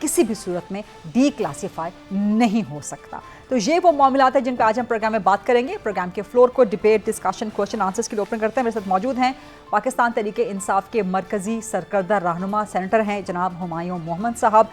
کسی بھی صورت میں ڈی کلاسیفائی نہیں ہو سکتا. تو یہ وہ معاملات ہیں جن پہ آج ہم پروگرام میں بات کریں گے. پروگرام کے فلور کو ڈبیٹ، ڈسکشن، کوشچن آنسرز کے لیے اوپن کرتے ہیں. میرے ساتھ موجود ہیں پاکستان تحریک انصاف کے مرکزی سرکردہ رہنما سینیٹر ہیں جناب ہمایوں محمد صاحب.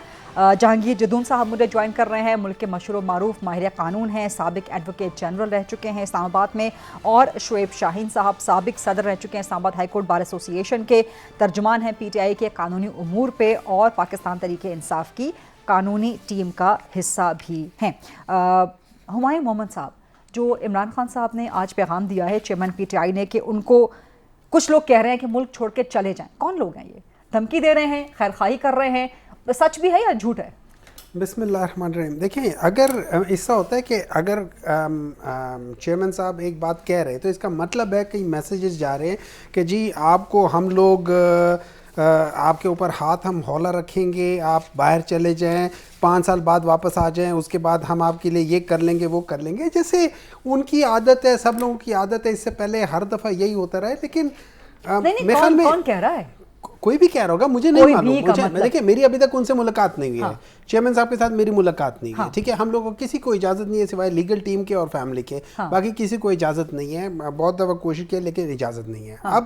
جہانگیر جدون صاحب مجھے جوائن کر رہے ہیں، ملک کے مشہور و معروف ماہر قانون ہیں، سابق ایڈوکیٹ جنرل رہ چکے ہیں اسلام آباد میں. اور شعیب شاہین صاحب سابق صدر رہ چکے ہیں اسلام آباد ہائی کورٹ بار ایسوسی ایشن کے، ترجمان ہیں پی ٹی آئی کے قانونی امور پہ اور پاکستان تحریک انصاف کی قانونی ٹیم کا حصہ بھی ہیں. ہمایوں محمد صاحب، جو عمران خان صاحب نے آج پیغام دیا ہے چیئرمین پی ٹی آئی نے کہ ان کو کچھ لوگ کہہ رہے ہیں کہ ملک چھوڑ کے چلے جائیں، کون لوگ ہیں یہ؟ دھمکی دے رہے ہیں، خیر خواہی کر رہے ہیں، سچ بھی ہے یا جھوٹ ہے؟ بسم اللہ الرحمن الرحیم. دیکھیں، اگر ایسا ہوتا ہے کہ اگر چیئرمین صاحب ایک بات کہہ رہے تو اس کا مطلب ہے کئی میسیجز جا رہے ہیں کہ جی آپ کو ہم لوگ آپ کے اوپر ہاتھ ہم ہولہ رکھیں گے، آپ باہر چلے جائیں، 5 سال بعد واپس آ جائیں، اس کے بعد ہم آپ کے لیے یہ کر لیں گے وہ کر لیں گے. جیسے ان کی عادت ہے، سب لوگوں کی عادت ہے، اس سے پہلے ہر دفعہ یہی ہوتا رہا ہے. لیکن میرے خیال میں کون کہہ رہا ہے؟ کوئی بھی کہہ رہا ہوگا، مجھے نہیں معلوم. دیکھیں، میری ابھی تک ان سے ملاقات نہیں ہوئی ہے، چیئرمین صاحب کے ساتھ میری ملاقات نہیں ہوئی ہے. ٹھیک ہے، ہم لوگوں کو کسی کو اجازت نہیں ہے سوائے لیگل ٹیم کے اور فیملی کے، باقی کسی کو اجازت نہیں ہے. بہت دفعہ کوشش کی لیکن اجازت نہیں ہے. اب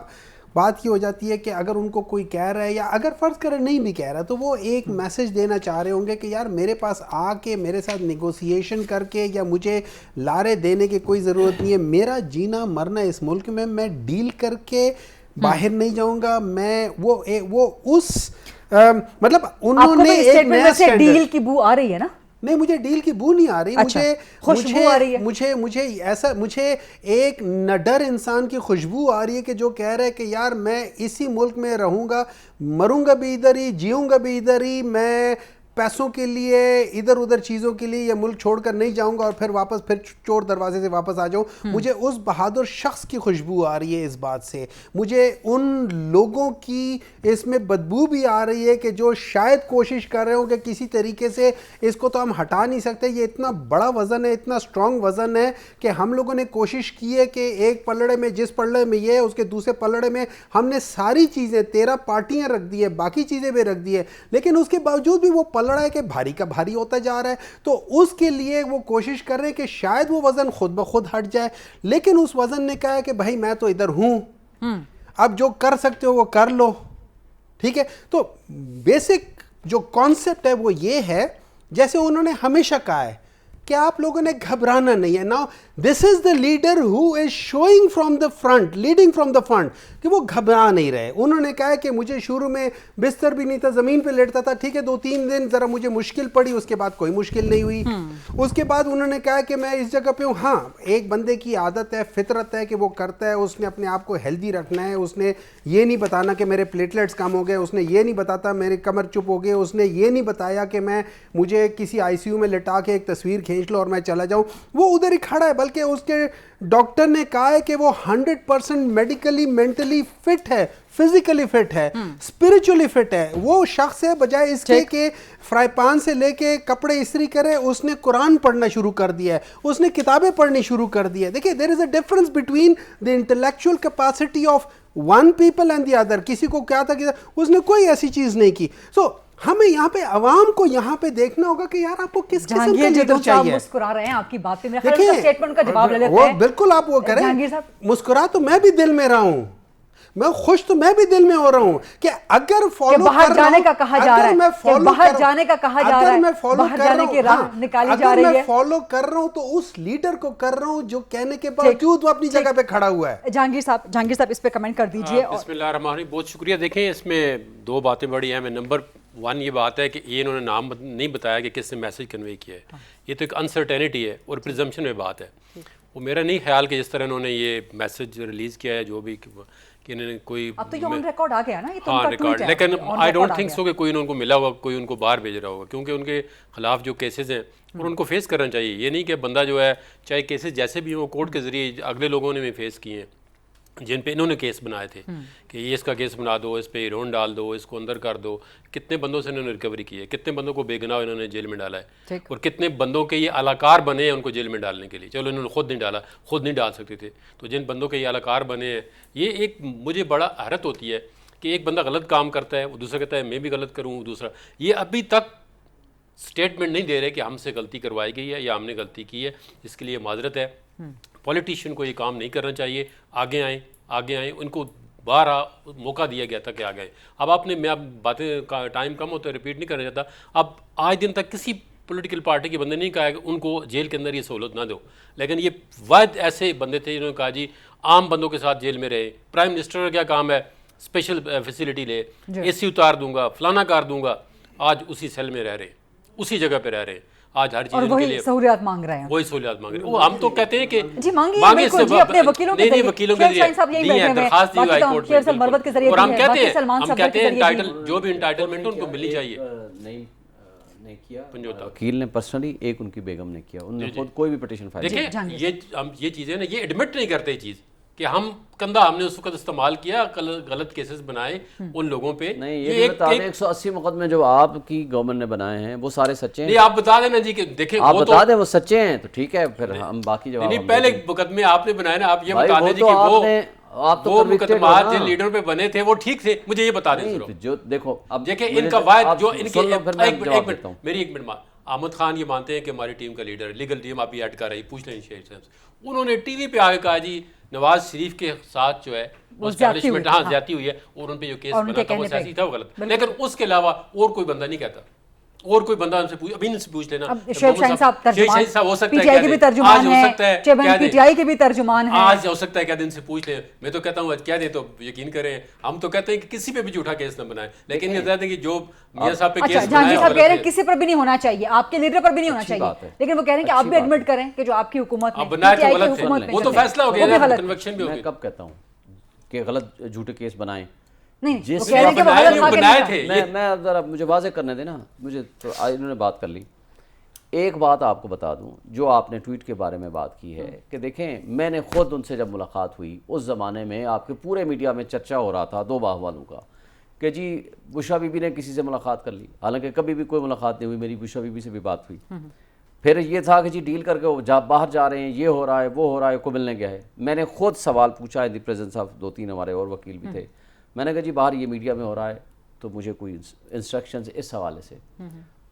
بات یہ ہو جاتی ہے کہ اگر ان کو کوئی کہہ رہا ہے یا اگر فرض کرے نہیں بھی کہہ رہا تو وہ ایک میسج دینا چاہ رہے ہوں گے کہ یار میرے پاس آ کے میرے ساتھ نیگوسیشن کر کے یا مجھے لارے دینے کی کوئی ضرورت نہیں ہے. میرا جینا مرنا اس ملک میں ڈیل کر کے باہر نہیں جاؤں گا. میں وہ اس مطلب انہوں نے ایک نیا اسٹینڈرڈ. ڈیل کی بو آ رہی ہے نا؟ نہیں، مجھے ڈیل کی بو نہیں آ رہی. مجھے ایک نڈر انسان کی خوشبو آ رہی ہے کہ جو کہہ رہا ہے کہ یار میں اسی ملک میں رہوں گا، مروں گا بھی ادھر ہی، جیوں گا بھی ادھر ہی، میں پیسوں کے لیے ادھر ادھر چیزوں کے لیے یہ ملک چھوڑ کر نہیں جاؤں گا اور پھر چور دروازے سے واپس آ جاؤں. مجھے اس بہادر شخص کی خوشبو آ رہی ہے اس بات سے. مجھے ان لوگوں کی اس میں بدبو بھی آ رہی ہے کہ جو شاید کوشش کر رہے ہوں کہ کسی طریقے سے اس کو تو ہم ہٹا نہیں سکتے. یہ اتنا بڑا وزن ہے، اتنا اسٹرانگ وزن ہے کہ ہم لوگوں نے کوشش کی ہے کہ ایک پلڑے میں، جس پلڑے میں یہ ہے اس کے دوسرے پلڑے میں ہم نے ساری چیزیں 13 پارٹیاں رکھ دی ہے، باقی چیزیں بھی رکھ دی ہے، لیکن اس کے باوجود بھی وہ پلڑا ہے کہ بھاری کا بھاری ہوتا جا رہا ہے. تو اس کے لیے وہ کوشش کر رہے ہیں کہ شاید وہ وزن خود بخود ہٹ جائے. لیکن اس وزن نے کہا ہے کہ بھائی میں تو ادھر ہوں، اب جو کر سکتے ہو وہ کر لو. ٹھیک ہے، تو بیسک جو کانسیپٹ ہے وہ یہ ہے جیسے انہوں نے ہمیشہ کہا ہے کہ آپ لوگوں نے گھبرانا نہیں ہے. Now this is the leader who is شوئنگ from the front, leading from the front, کہ وہ گھبرا نہیں رہے. انہوں نے کہا کہ مجھے شروع میں بستر بھی نہیں تھا، زمین پہ لیٹتا تھا. ٹھیک ہے، 2-3 دن ذرا مجھے مشکل پڑی، اس کے بعد کوئی مشکل نہیں ہوئی. اس کے بعد انہوں نے کہا کہ میں اس جگہ پہ ہوں. ہاں، ایک بندے کی عادت ہے، فطرت ہے کہ وہ کرتا ہے، اس نے اپنے آپ کو ہیلدی رکھنا ہے. اس نے یہ نہیں بتانا کہ میرے پلیٹلیٹس کم ہو گئے، اس نے یہ نہیں بتاتا میرے کمر چپ ہو گئے، اس نے یہ نہیں بتایا کہ مجھے کسی آئی سی یو میں لٹا کے ایک تصویر کھینچ لو اور میں چلا جاؤں. وہ ادھر ہی کھڑا ہے، بلکہ اس کے ڈاکٹر نے کہا ہے کہ وہ 100% میڈیکلی مینٹلی فٹ ہے، فزیکلی فٹ ہے، اسپرچولی فٹ ہے. وہ شخص ہے بجائے اس کے کہ فرائی پان سے لے کے کپڑے استری کرے، اس نے قرآن پڑھنا شروع کر دیا ہے، اس نے کتابیں پڑھنی شروع کر دی ہے. دیکھیں، there is a difference between the intellectual capacity of one people and the other. کسی کو کیا تھا کہ اس نے کوئی ایسی چیز نہیں کی. سو ہمیں یہاں پہ عوام کو یہاں پہ دیکھنا ہوگا کہ یار آپ کو کس قسم کا لیڈر چاہیے. مسکرا رہے ہیں آپ کی بات پہ، میرے خیال میں اسٹیٹمنٹ کا جواب لے لیتے ہیں. وہ بالکل آپ وہ کریں، مسکرا تو میں بھی دل میں رہا ہوں، میں خوش تو میں بھی دل میں ہو رہا ہوں کہ اگر فالو باہر جانے کا کہا جا رہا ہے، باہر جانے کا کہا جا رہا ہے، باہر جانے کی راہ نکالی جا رہی ہے، میں فالو کر رہا ہوں تو اس لیڈر کو کر رہا ہوں جو کہنے کے باوجود وہ اپنی جگہ پہ کھڑا ہوا ہے. جہانگیر صاحب اس پہ کمنٹ کر دیجئے. بسم اللہ الرحمن الرحیم. بہت شکریہ. دیکھیں، اس میں 2 باتیں بڑی اہم ہیں. نمبر 1 یہ بات ہے کہ یہ انہوں نے نام نہیں بتایا کہ کس نے میسج کنوے کیا ہے. یہ تو ایک انسرٹینٹی ہے اور پریزمپشن میں بات ہے. وہ میرا نہیں خیال کہ جس طرح انہوں نے یہ میسج ریلیز کیا ہے جو بھی کہ انہوں نے کوئی اب تو یہ آن ریکارڈ آ گیا نا، یہ تو ان ہاں کا ریکارڈ، ٹویٹ ہے، لیکن آئی ڈونٹ تھنک سو کہ کوئی ان کو ملا ہوگا، کوئی ان کو باہر بھیج رہا ہوگا، کیونکہ ان کے خلاف جو کیسز ہیں اور ان کو فیس کرنا چاہیے. یہ نہیں کہ بندہ جو ہے چاہے کیسز جیسے بھی ہوں کورٹ کے ذریعے اگلے لوگوں نے بھی فیس کیے ہیں جن پہ انہوں نے کیس بنائے تھے کہ یہ اس کا کیس بنا دو، اس پہ ایرون ڈال دو، اس کو اندر کر دو. کتنے بندوں سے انہوں نے ریکوری کی ہے، کتنے بندوں کو بے گناہ انہوں نے جیل میں ڈالا ہے، اور کتنے بندوں کے یہ الاکار بنے ہیں ان کو جیل میں ڈالنے کے لیے. چلو انہوں نے خود نہیں ڈالا، خود نہیں ڈال سکتے تھے، تو جن بندوں کے یہ الاکار بنے ہیں، یہ ایک مجھے بڑا حیرت ہوتی ہے کہ ایک بندہ غلط کام کرتا ہے، وہ دوسرا کہتا ہے میں بھی غلط کروں، دوسرا. یہ ابھی تک اسٹیٹمنٹ نہیں دے رہے کہ ہم سے غلطی کروائی گئی ہے یا ہم نے غلطی کی ہے. اس کے لیے معذرت ہے. پولیٹیشین کو یہ کام نہیں کرنا چاہیے. آگے آئیں. ان کو بارہ موقع دیا گیا تھا کہ آ گئے. اب آپ نے, میں اب باتیں کا ٹائم کم ہوتا ہے, ریپیٹ نہیں کرنا چاہتا. اب آج دن تک کسی پولیٹیکل پارٹی کے بندے نہیں کہا کہ ان کو جیل کے اندر یہ سہولت نہ دو, لیکن یہ واحد ایسے بندے تھے جنہوں نے کہا جی عام بندوں کے ساتھ جیل میں رہے. پرائم منسٹر کا کیا کام ہے, اسپیشل فیسیلٹی لے, اے سی اتار دوں گا, فلانا کر دوں گا. آج اسی سیل میں رہ رہے ہیں, اسی جگہ پہ رہ رہے ہیں. آج ہر چیز کے لیے سہولیات مانگ رہے ہیں, وہی سہولیات مانگ رہے ہیں. وہ ہم تو کہتے ہیں کہ جی مانگے اپنے وکیلوں کے ذریعے, وکیلوں کے ذریعے درخواست دی ہائی کورٹ میں, اور ہم کہتے ہیں انٹائٹل جو بھی انٹائٹلمنٹ ان کو ملنی چاہیے. نہیں کیا وکیل نے پرسنلی, ایک ان کی بیگم نے کیا, انہوں نے خود کوئی بھی پٹیشن فائل دیکھیں. یہ چیزیں نا, یہ ایڈمٹ نہیں کرتے چیز کہ ہم کندھا ہم نے اس وقت استعمال کیا, غلط کیسز بنائے ان لوگوں پہ. نہیں, یہ بتا دیں 180 مقدمے جو آپ کی گورنمنٹ نے بنائے ہیں وہ سارے سچے ہیں. نہیں آپ بتا دیں نا جی کہ دیکھیں, آپ بتا دیں وہ سچے ہیں تو ٹھیک ہے, پھر ہم باقی جواب. نہیں پہلے مقدمے آپ نے بنائے نا, آپ یہ بتا دیں جی کہ وہ مقدمات جن لیڈروں پہ بنے تھے وہ ٹھیک تھے, مجھے یہ بتا دیں. جو دیکھو اب دیکھیں ان کا واحد جو ان کے, میری ایک منٹ, احمد خان یہ مانتے ہیں کہ ہماری ٹیم کا لیڈر, لیگل ٹیم آپ بھی ایڈ کر رہی, پوچھ لیں شیخ صاحب سے. انہوں نے ٹی وی پہ آ کے کہا جی نواز شریف کے ساتھ جو ہے اسٹیبلشمنٹ زیادتی ہوئی ہے, اور ان پہ جو کیس بنا تھا وہ سیاسی تھا, وہ غلط. لیکن اس کے علاوہ اور کوئی بندہ نہیں کہتا, اور کوئی بندہ ان سے ابھی ان سے پوچھ لینا. شعیب شاہین صاحب ترجمان, ہو سکتا پی ٹی آئی کے بھی ترجمان ہیں, چیئرمین پی ٹی آئی کے بھی ترجمان ہیں. آج ہو سکتا ہے کہ ان سے پوچھ لیں. میں تو کہتا ہوں کہہ دیں تو یقین کریں, ہم تو کہتے ہیں کہ کسی پہ بھی جھوٹا کیس نہ بنائیں, لیکن یہ ظاہر ہے کہ جو میاں صاحب پہ کیس جہانگیر صاحب کہہ رہے ہیں کسی پر بھی نہیں ہونا چاہیے, آپ کے لیڈر پر بھی نہیں ہونا چاہیے, لیکن وہ کہہ رہے ہیں کہ آپ بھی ایڈمٹ کریں کہ جو آپ کی حکومت میں وہ تو فیصلہ ہو گیا, کنوکشن بھی ہو گیا. میں کب کہتا ہوں کہ غلط جھوٹے کیس بنائیں, نہیں جس بنائے تھے. میں ذرا مجھے واضح کرنے دیں نا, مجھے تو انہوں نے بات کر لی. ایک بات آپ کو بتا دوں, جو آپ نے ٹویٹ کے بارے میں بات کی ہے کہ دیکھیں میں نے خود ان سے جب ملاقات ہوئی, اس زمانے میں آپ کے پورے میڈیا میں چرچا ہو رہا تھا دو باہ والوں کا کہ جی بشرا بی بی نے کسی سے ملاقات کر لی, حالانکہ کبھی بھی کوئی ملاقات نہیں ہوئی, میری بشرا بی بی سے بھی بات ہوئی. پھر یہ تھا کہ جی ڈیل کر کے باہر جا رہے ہیں, یہ ہو رہا ہے, وہ ہو رہا ہے, کو ملنے گیا ہے. میں نے خود سوال پوچھا ان دی پریزنس آف 2-3 ہمارے اور وکیل بھی تھے. میں نے کہا جی باہر یہ میڈیا میں ہو رہا ہے تو مجھے کوئی انسٹرکشنز اس حوالے سے.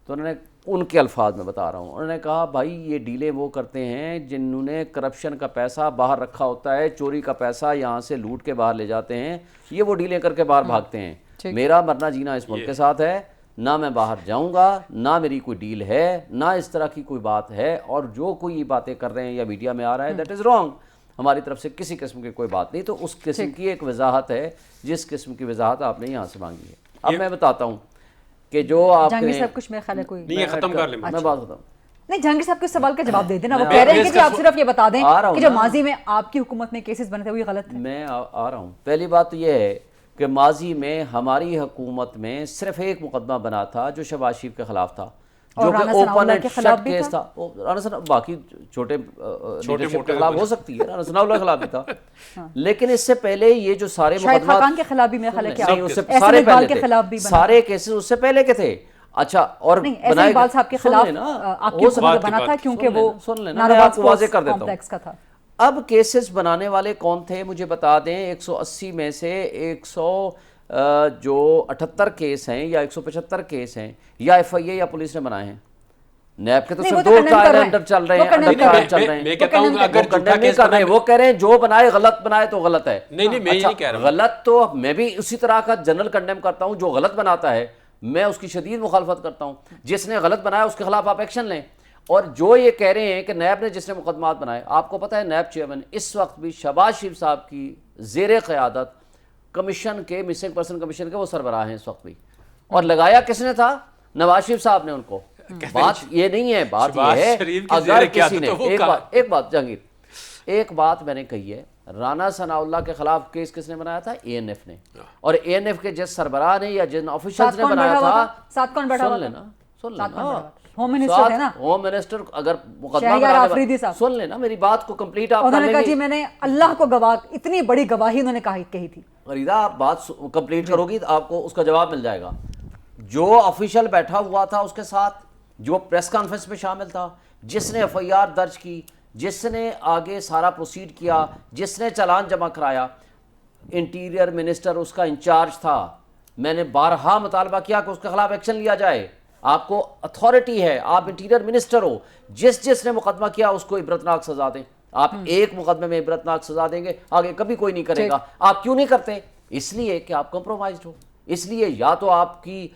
تو انہوں نے, ان کے الفاظ میں بتا رہا ہوں, انہوں نے کہا بھائی یہ ڈیلیں وہ کرتے ہیں جنہوں نے کرپشن کا پیسہ باہر رکھا ہوتا ہے, چوری کا پیسہ یہاں سے لوٹ کے باہر لے جاتے ہیں, یہ وہ ڈیلیں کر کے باہر بھاگتے ہیں. میرا مرنا جینا اس ملک کے ساتھ ہے, نہ میں باہر جاؤں گا, نہ میری کوئی ڈیل ہے, نہ اس طرح کی کوئی بات ہے. اور جو کوئی باتیں کر رہے ہیں یا میڈیا میں آ رہا ہے دیٹ از رانگ. ہماری طرف سے کسی قسم کی کوئی بات نہیں. تو اس قسم کی ایک وضاحت ہے جس قسم کی وضاحت آپ نے یہاں سے مانگی ہے. اب میں بتاتا ہوں کہ جو آپ جہانگیر صاحب کچھ میرے خیال ہے کوئی نہیں, ختم کر لیں, میں بات بتاؤں. نہیں جہانگیر صاحب کے سوال کا جواب دے دینا. وہ کہہ رہے ہیں کہ جی آپ صرف یہ بتا دیں کہ جو ماضی میں آپ کی حکومت میں کیسز بنے تھے وہ غلط تھے. میں آ رہا ہوں. پہلی بات تو یہ ہے کہ ماضی میں ہماری حکومت میں صرف ایک مقدمہ بنا تھا جو شہباز شریف کے خلاف تھا, جو کہ اوپن اینڈ شٹ کیس تھا. رانا ثناء باقی چھوٹے لیڈرشپ کے خلاف ہو سکتی ہے, رانا ثناء اللہ کے خلاف بھی تھا. لیکن اس سے پہلے یہ جو سارے مقدمات خان کے خلاف بھی میرے خیال ہے کہ سارے پہلے تھے, سارے کیسز اس سے پہلے کے تھے. اچھا, اور بنائے اقبال صاحب کے خلاف آپ کی حکومت بنا تھا کیونکہ وہ ناراض واضح کر دیتا کمپلیکس کا تھا. اب کیسز بنانے والے کون تھے مجھے بتا دیں. 180 میں سے 178 کیس ہیں یا 175 کیس ہیں یا ایف آئی اے یا پولیس نے بنائے ہیں. نیب کے تو صرف 2 ٹرائل انڈر چل رہے ہیں, میں کہتا ہوں اگر جھوٹا کیس کر رہے ہیں, وہ کہہ رہے ہیں جو بنائے غلط بنائے تو غلط ہے. نہیں میں یہ نہیں کہہ رہا ہوں غلط, تو میں بھی اسی طرح کا جنرل کنڈیم کرتا ہوں. جو غلط بناتا ہے میں اس کی شدید مخالفت کرتا ہوں. جس نے غلط بنایا اس کے خلاف آپ ایکشن لیں. اور جو یہ کہہ رہے ہیں کہ نیب نے جس نے مقدمات بنائے, آپ کو پتہ ہے نیب چیئرمین اس وقت بھی شہباز شریف صاحب کی زیر قیادت کمیشن کے, مسنگ پرسن کمیشن کے وہ سربراہ ہیں اس وقت بھی. اور لگایا کس نے تھا؟ نواز شریف صاحب نے ان کو. بات یہ نہیں ہے, بات یہ ہے اگر کسی نے, ایک بات جہانگیر, ایک بات میں نے کہی ہے, رانا ثناء اللہ کے خلاف کیس کس نے بنایا تھا؟ اے این ایف نے. اور اے این ایف کے جس سربراہ نے یا جن آفیشلز نے بنایا تھا, ساتھ کون بیٹھا ہوا تھا؟ سن لینا, ہوم منسٹر تھے نا, ہوم منسٹر. اگر مقدمہ بنانے, سن لینا میری بات کو کمپلیٹ آپ کر لیں گے. انہوں نے کہا جی میں نے اللہ کو گواہ, اتنی بڑی گواہی انہوں نے کہی تھی. غریدہ آپ بات کمپلیٹ کرو گی تو آپ کو اس کا جواب مل جائے گا. جو آفیشل بیٹھا ہوا تھا اس کے ساتھ, جو پریس کانفرنس میں شامل تھا, جس نے ایف آئی آر درج کی, جس نے آگے سارا پروسیڈ کیا, جس نے چالان جمع کرایا, انٹیریئر منسٹر اس کا انچارج تھا. میں نے بارہا مطالبہ کیا کہ اس کے خلاف ایکشن لیا جائے. آپ کو اتھارٹی ہے, آپ انٹیریئر منسٹر ہو, جس نے مقدمہ کیا اس کو عبرتناک سزا دیں. آپ ایک مقدمے میں عبرتناک سزا دیں گے, آگے کبھی کوئی نہیں کرے گا. آپ کیوں نہیں کرتے؟ اس لیے کہ آپ کمپرومائزڈ ہو, اس لیے یا تو آپ کی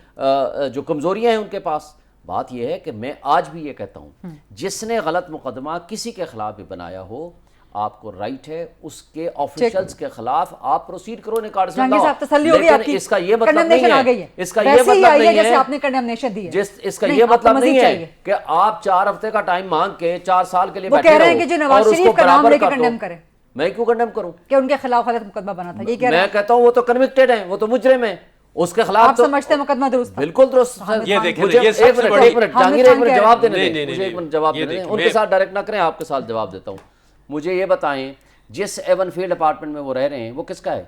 جو کمزوریاں ہیں ان کے پاس. بات یہ ہے کہ میں آج بھی یہ کہتا ہوں, جس نے غلط مقدمہ کسی کے خلاف بھی بنایا ہو, آپ کو رائٹ ہے اس کے آفیشلز کے خلاف آپ پروسیڈ کرو, نکاٹ سے لاؤ. لیکن اس کا یہ مطلب نہیں ہے, اس کا یہ مطلب نہیں ہے, اس کا یہ مطلب نہیں ہے کہ آپ 4 ہفتے کا ٹائم مانگ کے 4 سال کے لیے بیٹھے رہو اور اس کو برابر کر دو. میں کیوں کنڈیم کروں کہ ان کے خلاف غلط مقدمہ بنا تھا؟ یہ کہہ رہے ہیں. میں کہتا ہوں وہ تو کنوکٹڈ ہیں, وہ تو مجرم ہیں, اس کے خلاف آپ سمجھتے ہیں مقدمہ درست تھا؟ بالکل درست. یہ دیکھیں, مجھے یہ سب سے بڑی ایک منٹ جہانگیر, ایک منٹ جواب دینے دیں, مجھے ایک منٹ جواب یہ دینے دیں. دیکھیں, ان کے ساتھ ڈائریکٹ نہ کریں, آپ کے ساتھ جواب دیتا ہوں. مجھے یہ بتائیں جس ایون فیلڈ اپارٹمنٹ میں وہ رہ رہے ہیں وہ کس کا ہے؟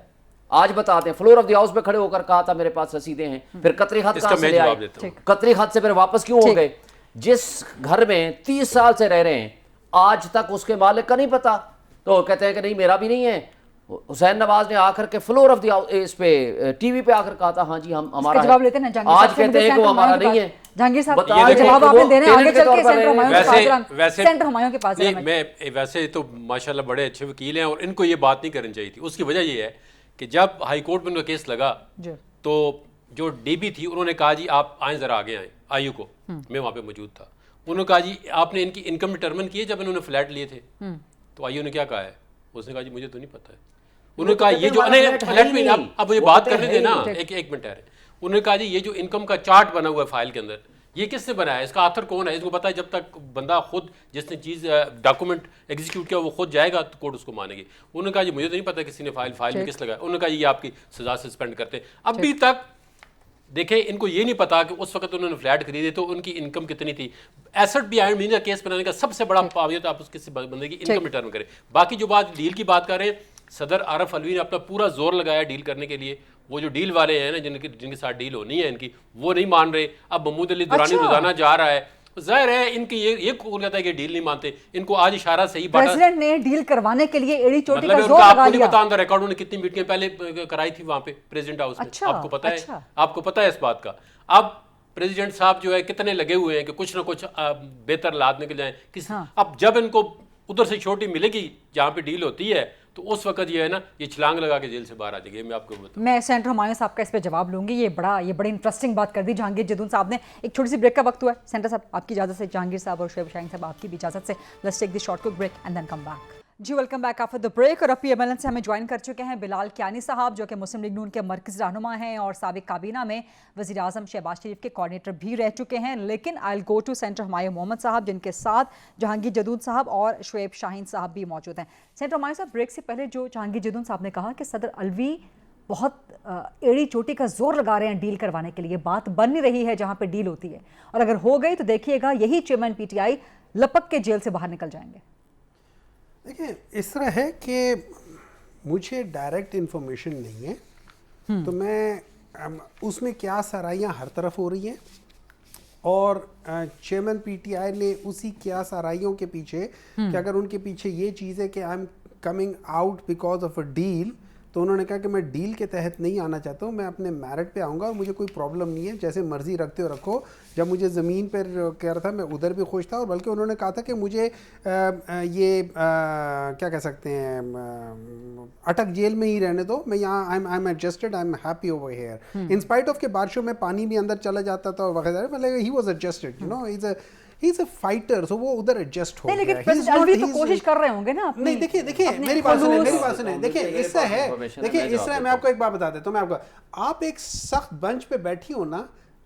آج بتاتے ہیں. فلور آف دی ہاؤس پہ کھڑے ہو کر کہا تھا میرے پاس رسیدیں ہیں, پھر قطری خط کہاں سے لے آئے؟ قطری خط سے پھر واپس کیوں ہو گئے؟ جس گھر میں 30 سال سے رہ رہے ہیں آج تک اس کے مالک کا نہیں پتا, تو کہتے ہیں کہ نہیں میرا بھی نہیں ہے. حسین نواز نے آ کر کے فلور آف دی اس پہ ٹی وی پہ آ کر کہا تھا ہاں جی ہم ہمارا جواب لیتے ہیں. آج کہتے ہیں کہ وہ ہمارا نہیں ہے. جہانگیر صاحب جواب آپ نے دینے آگے چل کے سینٹر ہمایوں کے پاس. میں ویسے تو ماشاءاللہ بڑے اچھے وکیل ہیں اور ان کو یہ بات نہیں کرنی چاہیے تھی. اس کی وجہ یہ ہے کہ جب ہائی کورٹ میں ان کا کیس لگا تو جو ڈی بی تھی انہوں نے کہا جی آپ آئیں ذرا آگے آئیں, آئی کو, میں وہاں پہ موجود تھا. انہوں نے کہا جی آپ نے ان کی انکم ڈٹرمن کی ہے جب انہوں نے فلیٹ لیے تھے؟ تو آئی نے کیا کہا ہے؟ اس نے کہا جی مجھے تو نہیں پتا ہے. انہوں نے کہا یہ جو اب مجھے بات کرنے دیں نا, ایک منٹ ہے. انہوں نے کہا جی یہ جو انکم کا چارٹ بنا ہوا ہے فائل کے اندر, یہ کس نے بنایا ہے, اس کا آتھر کون ہے, اس کو پتا ہے. جب تک بندہ خود جس نے چیز ڈاکومنٹ ایگزیکیوٹ کیا وہ خود جائے گا تو کورٹ اس کو مانے گی. انہوں نے کہا جی مجھے تو نہیں پتا کسی نے فائل میں کس لگایا. انہوں نے کہا یہ آپ کی سزا سسپینڈ کرتے ہیں. ابھی تک دیکھیں ان کو یہ نہیں پتا کہ اس وقت انہوں نے فلیٹ خریدے تو ان کی انکم کتنی تھی. ایسٹ بیہائنڈ مینی کا کیس بنانے کا سب سے بڑا پابندیت آپ اس کسی بندے کی انکم ریٹرن کریں. باقی جو بات ڈیل کی بات کر رہے ہیں, صدر عارف علوی نے اپنا پورا زور لگایا ڈیل کرنے کے لیے. وہ جو ڈیل والے ہیں نا جن کے ساتھ ڈیل ہونی ہے ان کی, وہ نہیں مان رہے. اب محمود علی درانی روزانہ جا رہا ہے, ظاہر ہے ان کی یہ قولیت ہے کہ ڈیل نہیں مانتے. ان کو آج اشارہ صحیح بات پریزیڈنٹ نے ڈیل کروانے کے لیے ایڑی چوٹی کا زور مطلب آپ لگا کو لیا. نہیں پتا اندر ریکارڈ نے کتنی میٹنگیں پہلے کرائی تھی وہاں پہ پریزیڈنٹ ہاؤس میں, آپ کو پتا ہے, آپ کو پتا ہے اس بات کا. اب پریزیڈنٹ صاحب جو ہے کتنے لگے ہوئے ہیں کہ کچھ نہ کچھ بہتر لاد نکل جائیں. اب جب ان کو ادھر سے چھوٹی ملے گی جہاں پہ ڈیل ہوتی ہے تو اس وقت یہ ہے نا یہ چھلانگ لگا کے جیل سے باہر آ جائے گی. میں آپ کو بتاؤں, میں سینٹر ہمایوں صاحب کا اس پہ جواب لوں گی. یہ بڑی انٹرسٹنگ بات کر دی جہانگیر جدون صاحب نے. ایک چھوٹی سی بریک کا وقت ہوا ہے. سینٹر صاحب آپ کی اجازت سے, جہانگیر صاحب اور شعیب شاہین صاحب آپ کی بھی اجازت سے, let's take the short Coke break and then come back. جی welcome back after the break. اور اب پی ایم ایل این سے ہمیں جوائن کر چکے ہیں بلال کیانی صاحب جو کہ مسلم لیگ نون کے مرکزی رہنما ہیں اور سابق کابینہ میں وزیر اعظم شہباز شریف کے کوآرڈینیٹر بھی رہ چکے ہیں. لیکن آئی ول گو ٹو سینٹر ہمایوں محمد صاحب جن کے ساتھ جہانگیر جدون صاحب اور شعیب شاہین صاحب بھی موجود ہیں. سینٹر ہمایوں صاحب, بریک سے پہلے جو جہانگیر جدون صاحب نے کہا کہ صدر علوی بہت ایڑی چوٹی کا زور لگا رہے ہیں ڈیل کروانے کے لیے, بات بن نہیں رہی ہے جہاں پہ ڈیل ہوتی ہے, اور اگر ہو گئی تو دیکھیے گا یہی چیئرمین پی ٹی آئی لپک کے جیل سے باہر نکل جائیں گے. دیکھیں اس طرح ہے کہ مجھے ڈائریکٹ انفارمیشن نہیں ہے, تو میں اس میں کیا سرائیاں ہر طرف ہو رہی ہیں اور چیئرمین پی ٹی آئی نے اسی کیا سرائیوں کے پیچھے کہ اگر ان کے پیچھے یہ چیز ہے کہ I am coming out because of a deal, تو انہوں نے کہا کہ میں ڈیل کے تحت نہیں آنا چاہتا ہوں, میں اپنے میرٹ پہ آؤں گا اور مجھے کوئی پرابلم نہیں ہے, جیسے مرضی رکھتے ہو رکھو. جب مجھے زمین پر کہہ رہا تھا میں ادھر بھی خوش تھا, اور بلکہ انہوں نے کہا تھا کہ مجھے یہ کیا کہہ سکتے ہیں اٹک جیل میں ہی رہنے دو, میں یہاں I am adjusted, I am happy over here in spite of کہ بارشوں میں پانی بھی اندر چلا جاتا تھا اور وغیرہ, مطلب he was adjusted, you know he is a fighter, so وہ ادھر ایڈجسٹ ہو گیا. لیکن پریزیڈنٹ علوی تو کوشش کر رہے ہوں گے نا. نہیں دیکھیں میری بات سنیں, دیکھیں اس طرح ہے, دیکھیں اس طرح میں آپ کو ایک بات بتا دیتا ہوں. میں آپ کو, آپ ایک سخت بنچ پہ بیٹھی ہو نا,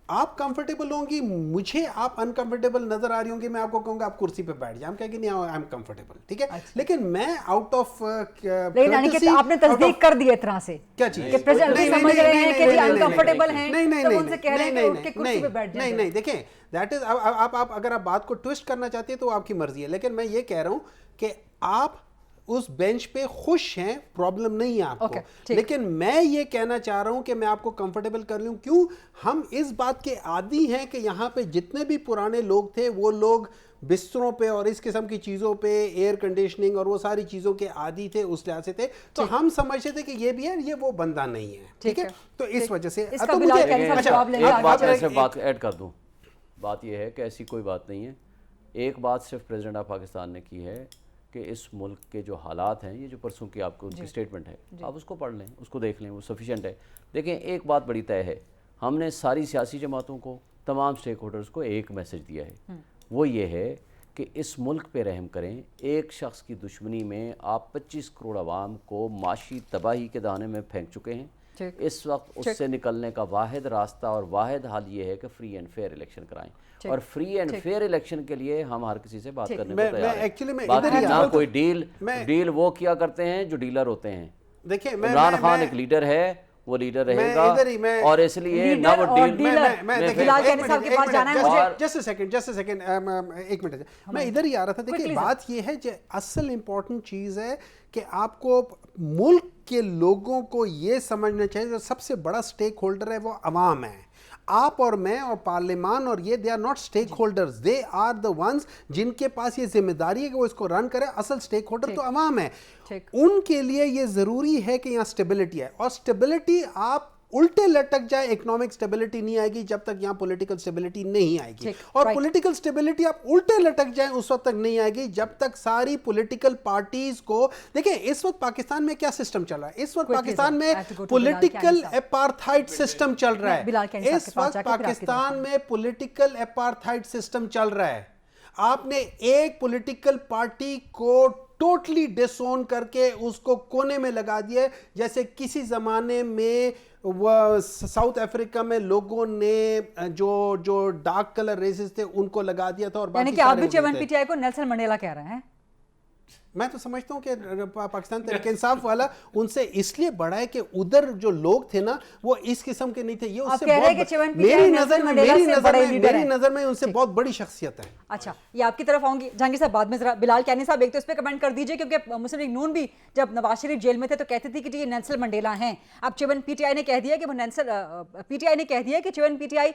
آپ کمفرٹیبل ہوں گی, مجھے آپ انکمفرٹیبل نظر آ رہی ہوں گی, میں آپ کو کہوں گا آپ کرسی پہ بیٹھ جائیں, ہم کہیں گے نہیں آئی ایم کمفرٹیبل, ٹھیک ہے. لیکن میں آؤٹ آف, لیکن یعنی کہ آپ نے تصدیق کر دی اس طرح سے کیا چیز کہ پریزیڈنٹ علوی سمجھ رہے ہیں کہ انکمفرٹیبل ہیں, تو ان سے کہہ رہے ہیں کہ کرسی پہ بیٹھ جائیں. نہیں دیکھیں دیٹ از, آپ اگر آپ بات کو ٹوسٹ کرنا چاہتے ہیں تو آپ کی مرضی ہے, لیکن میں یہ کہہ رہا ہوں کہ آپ اس بینچ پہ خوش ہیں, پرابلم نہیں ہے آپ کو, لیکن میں یہ کہنا چاہ رہا ہوں کہ میں آپ کو کمفرٹیبل کر لوں. کیوں ہم اس بات کے عادی ہیں کہ یہاں پہ جتنے بھی پرانے لوگ تھے وہ لوگ بستروں پہ اور اس قسم کی چیزوں پہ, ایئر کنڈیشننگ اور وہ ساری چیزوں کے عادی تھے, اس لحاظ سے تھے, تو ہم سمجھتے تھے کہ یہ بھی ہے, یہ وہ بندہ نہیں ہے, ٹھیک ہے. تو اس وجہ سے ایک بات ایسے بات ایڈ کر دوں, بات یہ ہے کہ ایسی کوئی بات نہیں ہے. ایک بات صرف پریزیڈنٹ آف پاکستان نے کی ہے کہ اس ملک کے جو حالات ہیں, یہ جو پرسوں کی آپ کو ان کی اسٹیٹمنٹ ہے, آپ اس کو پڑھ لیں, اس کو دیکھ لیں, وہ سفیشینٹ ہے. دیکھیں ایک بات بڑی طے ہے, ہم نے ساری سیاسی جماعتوں کو, تمام اسٹیک ہولڈرز کو ایک میسج دیا ہے, وہ یہ ہے کہ اس ملک پہ رحم کریں. ایک شخص کی دشمنی میں آپ 25 کروڑ عوام کو معاشی تباہی کے دانے میں پھینک چکے ہیں. اس وقت اس سے نکلنے کا واحد راستہ اور واحد حل یہ ہے کہ فری اینڈ فیئر الیکشن کرائیں, اور فری اینڈ فیئر الیکشن کے لیے ہم ہر کسی سے بات کرنے کو تیار ہیں. باقی نہ کوئی ڈیل وہ کیا کرتے ہیں جو ڈیلر ہوتے ہیں. دیکھیں عمران خان ایک لیڈر ہے, وہ لیڈر رہے گا, اور اس لیے نہ وہ ایک منٹ میں ادھر ہی آ رہا تھا. دیکھیں بات یہ ہے جو اصل امپورٹنٹ چیز ہے کہ آپ کو ملک کے لوگوں کو یہ سمجھنا چاہیے جو سب سے بڑا سٹیک ہولڈر ہے وہ عوام ہے. آپ اور میں اور پارلیمان اور یہ they are not stakeholders, they are the ones جن کے پاس یہ ذمہ داری ہے کہ وہ اس کو رن کرے. اصل سٹیک ہولڈر تو عوام ہے. ان کے لیے یہ ضروری ہے کہ یہاں سٹیبلٹی ہے, اور سٹیبلٹی آپ الٹے لٹک جائے, اکنامک سٹیبلٹی نہیں آئے گی جب تک یہاں پولیٹیکل سٹیبلٹی نہیں آئے گی, اور پولیٹیکل سٹیبلٹی آپ الٹے لٹک جائیں اس وقت تک نہیں آئے گی جب تک ساری پولیٹیکل پارٹیز کو. دیکھیں اس وقت پاکستان میں کیا سسٹم چل رہا ہے, اس وقت پاکستان میں پولیٹیکل اپارتھائڈ سسٹم چل رہا ہے. اس وقت پاکستان میں پولیٹیکل اپارتھائڈ سسٹم چل رہا ہے. آپ نے ایک پولیٹیکل پارٹی کو ٹوٹلی ڈس اون کر کے اس کو کونے میں لگا دیا ہے, جیسے کسی زمانے میں ساؤتھ افریقہ میں لوگوں نے جو ڈارک کلر ریسز تھے ان کو لگا دیا تھا. اور یعنی کہ آپ بھی چیئرمین پی ٹی آئی کو نیلسن منڈیلا کہہ رہے ہیں. میں تو سمجھتا ہوں کہ پاکستان تحریک انصاف والا ان سے اس لیے بڑا ہے کہ ادھر جو لوگ تھے نا وہ اس قسم کے نہیں تھے. یہ اس سے میری نظر میں ان سے بہت بڑی شخصیت ہے. اچھا یہ آپ کی طرف آؤں گی جہانگیر صاحب بعد میں. ذرا بلال کیانی صاحب ایک تو اس پہ کمنٹ کر دیجئے, کیونکہ مسلم لیگ نون بھی جب نواز شریف جیل میں تھے تو کہتے تھے کہ یہ نیلسن منڈیلا ہیں. اب چیئرمین پی ٹی آئی نے کہہ دیا کہ وہ پی ٹی آئی نے کہہ دیا کہ چیئرمین پی ٹی آئی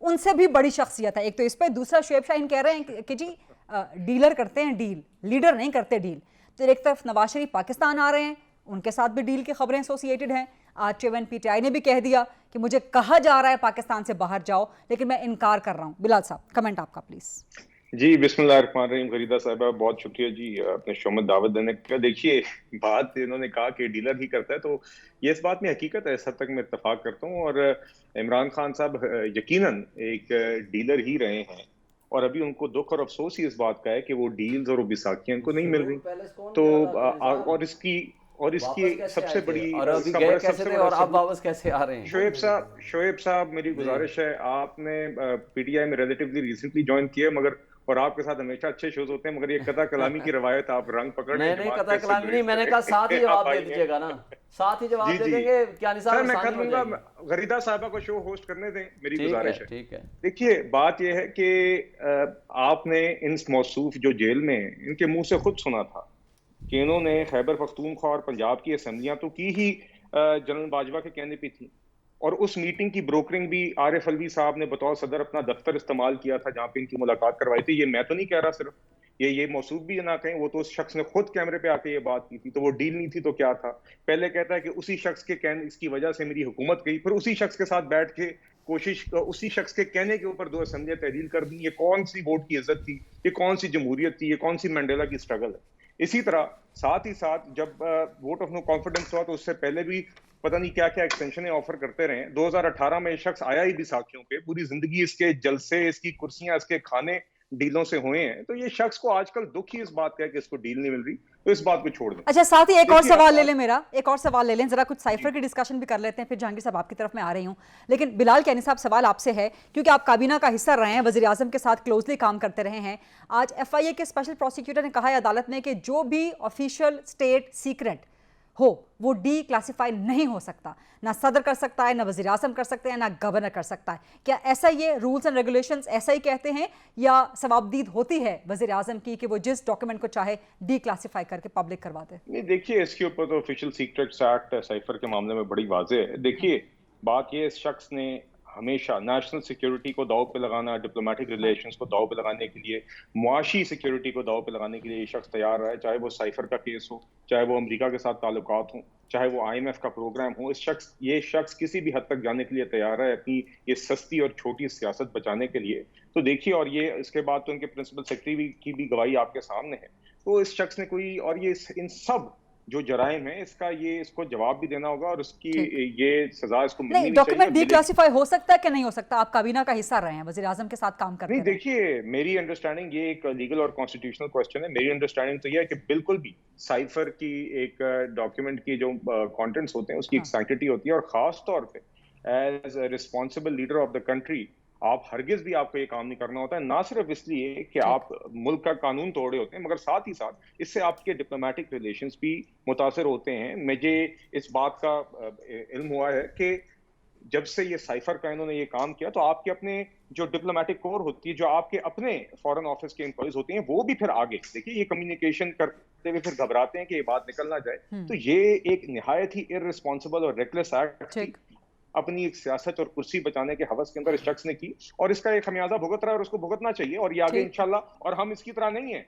ان سے بھی بڑی شخصیت ہے. ایک تو اس پہ, دوسرا شعیب شاہین کہہ رہے ہیں کہ جی ڈیلر کرتے ہیں ڈیل, لیڈر نہیں کرتے ڈیل. تو ایک طرف نواز شریف پاکستان آ رہے ہیں, ان کے ساتھ بھی ڈیل کی خبریں ایسوسیٹڈ ہیں. آج چیئرمین پی ٹی آئی نے بھی کہہ دیا کہ مجھے کہا جا رہا ہے پاکستان سے باہر جاؤ, لیکن میں انکار کر رہا ہوں. بلال صاحب کمنٹ آپ کا پلیز. جی بسم اللہ الرحمن الرحیم. غریدہ صاحبہ بہت شکریہ جی اپنے شو میں دعوت دینے کا. دیکھیے بات انہوں نے کہا کہ ڈیلر ہی کرتا ہے, تو یہ اس بات میں حقیقت ہے, اس حد تک میں اتفاق کرتا ہوں. اور عمران خان صاحب یقیناً ایک ڈیلر ہی رہے ہیں, اور ابھی ان کو دکھ اور افسوس ہی اس بات کا ہے کہ وہ ڈیلز اور وہ بیساکیاں ان کو نہیں مل رہی. تو اور اس کی سب سے بڑی شعیب صاحب میری گزارش ہے, آپ نے پی ٹی آئی میں ریلیٹیولی ریسنٹلی جوائن کیا, مگر اور آپ کے ساتھ ہمیشہ اچھے شوز ہوتے ہیں, مگر یہ قطع کلامی کی روایت آپ رنگ پکڑ نہیں قطع کلامی نہیں, میں نے کہا ساتھ ہی جواب دے دیجیے گا نا, ساتھ ہی جواب دے دیں گے. کیانی صاحب میں کر دوں گا, غریدہ صاحبہ کو شو ہوسٹ کرنے دیں, میری گزارش ہے. ٹھیک ہے. دیکھیے بات یہ ہے کہ آپ نے ان موصوف جو جیل میں ان کے منہ سے خود سنا تھا کہ انہوں نے خیبر پختونخوا اور پنجاب کی اسمبلیاں تو کی ہی جنرل باجوہ کے کہنے پہ تھی, اور اس میٹنگ کی بروکرنگ بھی عارف الوی صاحب نے بطور صدر اپنا دفتر استعمال کیا تھا جہاں پہ ان کی ملاقات کروائی تھی. یہ میں تو نہیں کہہ رہا, صرف یہ موصوف بھی نہ کہیں, وہ تو اس شخص نے خود کیمرے پہ آ کے یہ بات کی تھی. تو وہ ڈیل نہیں تھی تو کیا تھا؟ پہلے کہتا ہے کہ اسی شخص کے کہنے اس کی وجہ سے میری حکومت گئی, پھر اسی شخص کے ساتھ بیٹھ کے اسی شخص کے کہنے کے اوپر 2 اسمبلیاں تحلیل کر دی. یہ کون سی ووٹ کی عزت تھی, یہ کون سی جمہوریت تھی, یہ کون سی منڈیلا کی اسٹرگل ہے. اسی طرح ساتھ ہی ساتھ جب ووٹ آف نو کانفیڈنس ہوا تو اس سے پہلے بھی پتہ نہیں کیا کیا ایکسٹینشنیں آفر کرتے رہے. 2018 میں یہ شخص آیا ہی بیساکھیوں پہ, پوری زندگی اس کے جلسے, اس کی کرسیاں, اس کے کھانے ڈیلوں سے ہوئے ہیں. تو یہ شخص کو آج کل دکھ ہی اس بات کا ہے کہ اس کو ڈیل نہیں مل رہی, تو اس بات کو چھوڑ دیں. اچھا ساتھ ہی ایک اور سوال لے لیں, میرا ایک اور سوال لے لیں, ذرا کچھ سائفر کی ڈسکشن بھی کر لیتے ہیں, پھر جہانگیر صاحب آپ کی طرف میں آ رہی ہوں. لیکن بلال کیانی صاحب سوال آپ سے ہے, کیونکہ آپ کابینہ کا حصہ رہے ہیں, وزیر اعظم کے ساتھ کلوزلی کام کرتے رہے ہیں. آج ایف آئی اے کے اسپیشل پروسیکیوٹر نے کہا ہے عدالت میں کہ جو بھی آفیشیل اسٹیٹ سیکرٹ ہو وہ ڈی کلاسیفائی نہیں ہو سکتا, نہ صدر کر سکتا ہے, نہ وزیر اعظم کر سکتے ہیں, نہ گورنر کر سکتا ہے. کیا ایسا یہ رولز اینڈ ریگولیشنز ایسا ہی کہتے ہیں, یا ثوابدید ہوتی ہے وزیر اعظم کی کہ وہ جس ڈاکیومنٹ کو چاہے ڈی کلاسیفائی کر کے پبلک کروا دے؟ نہیں دیکھیے اس کے اوپر تو آفیشیل سیکرٹس ایکٹ سائفر کے معاملے میں بڑی واضح ہے. دیکھیے بات یہ, اس شخص نے ہمیشہ نیشنل سیکیورٹی کو داؤ پہ لگانا, ڈپلومیٹک ریلیشنز کو داؤ پہ لگانے کے لیے, معاشی سیکیورٹی کو داؤ پہ لگانے کے لیے یہ شخص تیار رہا ہے, چاہے وہ سائفر کا کیس ہو, چاہے وہ امریکہ کے ساتھ تعلقات ہوں, چاہے وہ IMF کا پروگرام ہو. یہ شخص کسی بھی حد تک جانے کے لیے تیار ہے اپنی یہ سستی اور چھوٹی سیاست بچانے کے لیے. تو دیکھیے, اور یہ اس کے بعد تو ان کے پرنسپل سیکرٹری کی بھی گواہی آپ کے سامنے ہے. تو اس شخص نے کوئی, اور یہ ان سب جو جرائم ہیں اس کو جواب بھی دینا ہوگا, اور اس کی یہ سزا اس کو ملنی نہیں. ڈاکومنٹ ڈی کلاسیفائی ہو سکتا ہے کہ نہیں ہو سکتا؟ آپ کابینہ کا حصہ رہے ہیں, وزیر اعظم کے ساتھ کام کرتے ہیں. نہیں دیکھیے, میری انڈرسٹینڈنگ, یہ ایک لیگل اور کانسٹیٹیوشنل کوسچن ہے, میری انڈرسٹینڈنگ تو یہ ہے کہ بالکل بھی سائفر کی ایک ڈاکیومنٹ کی جو کانٹینٹس ہوتے ہیں اس کی ایک سینکٹیٹی ہوتی ہے, اور خاص طور پہ as a responsible leader of the country آپ ہرگز بھی آپ کو یہ کام نہیں کرنا ہوتا ہے, نہ صرف اس لیے کہ آپ ملک کا قانون توڑے ہوتے ہیں, مگر ساتھ ہی ساتھ اس سے آپ کے ڈپلومیٹک ریلیشنز بھی متاثر ہوتے ہیں. مجھے اس بات کا علم ہوا ہے کہ جب سے یہ سائفر کا انہوں نے یہ کام کیا تو آپ کے اپنے جو ڈپلومیٹک کور ہوتی ہے, جو آپ کے اپنے فارن آفس کے امپلائیز ہوتے ہیں, وہ بھی پھر آگے دیکھیے یہ کمیونیکیشن کرتے ہوئے پھر گھبراتے ہیں کہ یہ بات نکل نہ جائے. تو یہ ایک نہایت ہی ارریسپانسبل اور ریکلیس ایکٹ اپنی ایک سیاست اور کرسی بچانے کے ہوس کے اندر اس شخص نے کی, اور اس کا ایک خمیازہ بھگت رہا ہے, اور اس کو بھگتنا چاہیے. اور یہ آگے انشاءاللہ, اور ہم اس کی طرح نہیں ہیں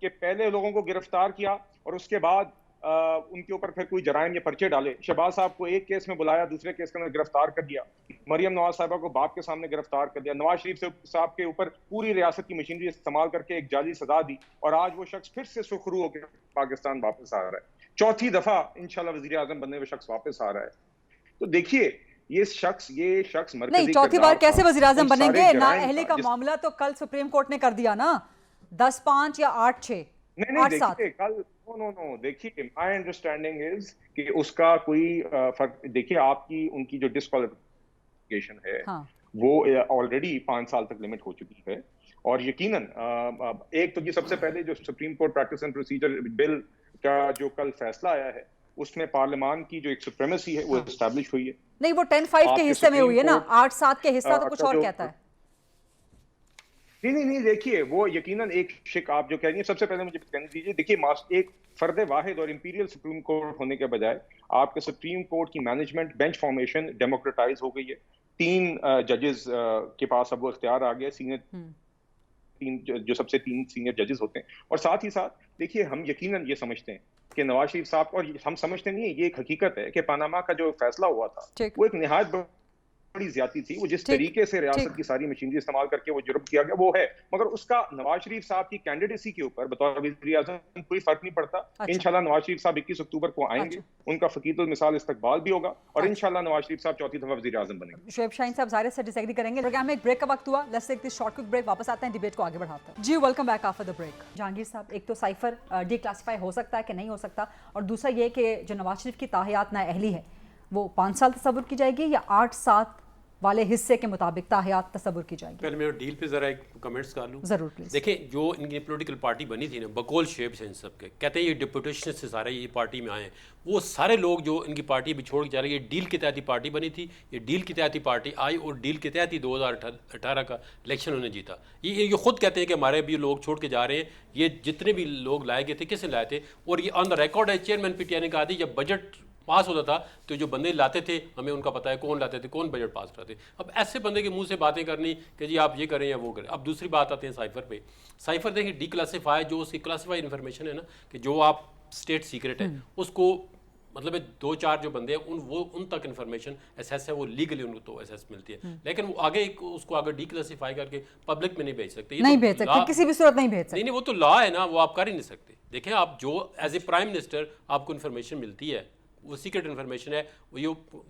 کہ پہلے لوگوں کو گرفتار کیا اور اس کے بعد ان کے اوپر پھر کوئی جرائم یا پرچے ڈالے. شہباز صاحب کو ایک کیس میں بلایا, دوسرے کیس کے اندر گرفتار کر دیا. مریم نواز صاحبہ کو باپ کے سامنے گرفتار کر دیا. نواز شریف صاحب کے اوپر پوری ریاست کی مشینری استعمال کر کے ایک جعلی سزا دی, اور آج وہ شخص پھر سے سرخرو ہو کے پاکستان واپس آ رہا ہے. چوتھی دفعہ انشاءاللہ وزیر اعظم بننے میں شخص واپس آ رہا ہے. تو دیکھیے یہ شخص مرکزی, نہیں, چوتھی بار کیسے وزیر اعظم بنیں گے؟ نااہلی کا معاملہ تو کل سپریم کورٹ نے کر دیا نا, 10-5 یا 8-6. نہیں دیکھیے کل, نو دیکھیے, مائی انڈرسٹینڈنگ از کہ اس کا کوئی فرق. دیکھیے آپ کی ان کی جو ڈسکوالیفیکیشن ہے وہ آلریڈی 5 سال تک لمٹ ہو چکی ہے, اور یقیناً ایک تو یہ سب سے پہلے جو Supreme Court practice and procedure bill کا جو کل فیصلہ آیا ہے اس میں پارلیمان کی جو ایک سپریمیسی ہے وہ اسٹیبلش ہوئی ہے. نہیں, وہ 10-5 کے حصے میں ہوئی ہے نا, 8-7 کے حصہ تو کچھ اور کہتا ہے. نہیں دیکھیے وہ یقیناً ایک شک آپ جو کہہ رہی ہیں, سب سے پہلے مجھے کہنے دیجیے, دیکھیے ایک فرد واحد اور امپیریل سپریم کورٹ ہونے کے بجائے آپ کے سپریم کورٹ کی مینجمنٹ بینچ فارمیشن ڈیموکریٹائز ہو گئی ہے. 3 ججز کے پاس اب وہ اختیار آ گیا, جو سب سے 3 سینئر ججز ہوتے ہیں. اور ساتھ ہی ساتھ دیکھیے ہم یقیناً یہ سمجھتے ہیں کہ نواز شریف صاحب, اور ہم سمجھتے نہیں ہیں, یہ ایک حقیقت ہے کہ پاناما کا جو فیصلہ ہوا تھا وہ ایک نہایت بڑی زیادتی تھی. وہ جس طریقے سے ریاست کی ساری مشینری استعمال کر کے وہ جرم کیا گیا وہ ہے, مگر اس کا نواز شریف صاحب کی کینڈیڈیسی کے اوپر بطور وزیر اعظم کوئی فرق نہیں پڑتا. انشاءاللہ نواز شریف صاحب 21 اکتوبر کو آئیں گے, ان کا فقید المثال استقبال بھی ہوگا, اور انشاءاللہ نواز شریف صاحب چوتھی دفعہ وزیر اعظم بنیں گے. شعیب شاہین صاحب ظاہر سے ڈس ایگری کریں گے. پروگرام میں ایک بریک کا وقت ہوا, let's take this short quick break, واپس آتے ہیں, ڈیبیٹ کو آگے بڑھاتے ہیں. جی welcome back after the break. Jahangir صاحب, ایک تو سائفر ڈی کلاسیفائی ہو سکتا ہے کہ نہیں ہو سکتا, اور دوسرا یہ کہ جو نواز شریف کی تاحیات نااہلی ہے وہ 5 سال تصور کی جائے گی یا 8-7 والے حصے کے مطابق تاحیات تصور کی جائے گی؟ پہلے میں ڈیل پہ ذرا ایک کمنٹس کر لوں. ضرور پلیز. دیکھیں جو ان کی پولیٹیکل پارٹی بنی تھی نا, بقول شعیب سے ان سب کے کہتے ہیں یہ ڈپوٹیشن سے سارے یہ پارٹی میں آئے ہیں, وہ سارے لوگ جو ان کی پارٹی بھی چھوڑ کے جا رہے ہیں, یہ ڈیل کے تحت ہی پارٹی بنی تھی, یہ ڈیل کے تحت ہی پارٹی آئی, اور ڈیل کے تحت ہی 2018 کا الیکشن انہوں نے جیتا. یہ خود کہتے ہیں کہ ہمارے بھی لوگ چھوڑ کے جا رہے ہیں. یہ جتنے بھی لوگ لائے گئے تھے کس نے لائے تھے, اور یہ آن دا ریکارڈ ہے, چیئرمین پی ٹی آئی نے کہا تھی جب بجٹ پاس ہوتا تھا تو جو بندے لاتے تھے ہمیں ان کا پتہ ہے کون لاتے تھے, کون بجٹ پاس کراتے. اب ایسے بندے کے منہ سے باتیں کرنی کہ جی آپ یہ کریں یا وہ کریں. اب دوسری بات آتے ہیں سائفر پہ. سائفر دیکھیں ڈی کلاسیفائی, جو اس کی کلاسیفائی انفارمیشن ہے نا, کہ جو آپ اسٹیٹ سیکرٹ ہے اس کو مطلب 2-4 جو بندے ہیں وہ ان تک انفارمیشن ایسیس ہے, وہ لیگلی ان کو تو ایسیس ملتی ہے, لیکن وہ آگے اس کو آگے ڈی کلاسیفائی کر کے پبلک میں نہیں بھیج سکتے. نہیں بھیج سکتے, کسی بھی صورت نہیں بھیج سکتے. نہیں وہ تو لا ہے نا, وہ آپ کر ہی نہیں سکتے. دیکھیں آپ جو ایز اے پرائم منسٹر آپ کو انفارمیشن ملتی ہے وہ سیکرٹ انفارمیشن ہے, وہ یہ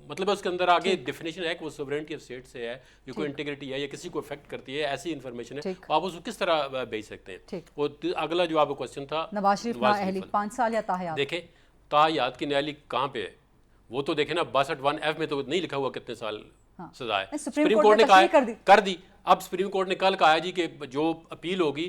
مطلب اس کے اندر آگے ڈیفینیشن ہے کہ وہ سوورینٹی آف اسٹیٹ سے ہے, یہ کوئی انٹیگریٹی ہے یا کسی کو افیکٹ کرتی ہے, ایسی انفارمیشن ہے, آپ اس کو کس طرح بھیج سکتے ہیں. وہ اگلا جو آپ کا کوشچن تھا نواز شریف نااہلی 5 سال یا تاحیات. دیکھیں تاحیات کی نااہلی کہاں پہ ہے, وہ تو دیکھیں نا 62(1)(f) میں تو نہیں لکھا ہوا کتنے سال سزا ہے. سپریم کورٹ نے کہا کر دی. اب سپریم کورٹ نے کل کہا جی کہ جو اپیل ہوگی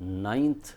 9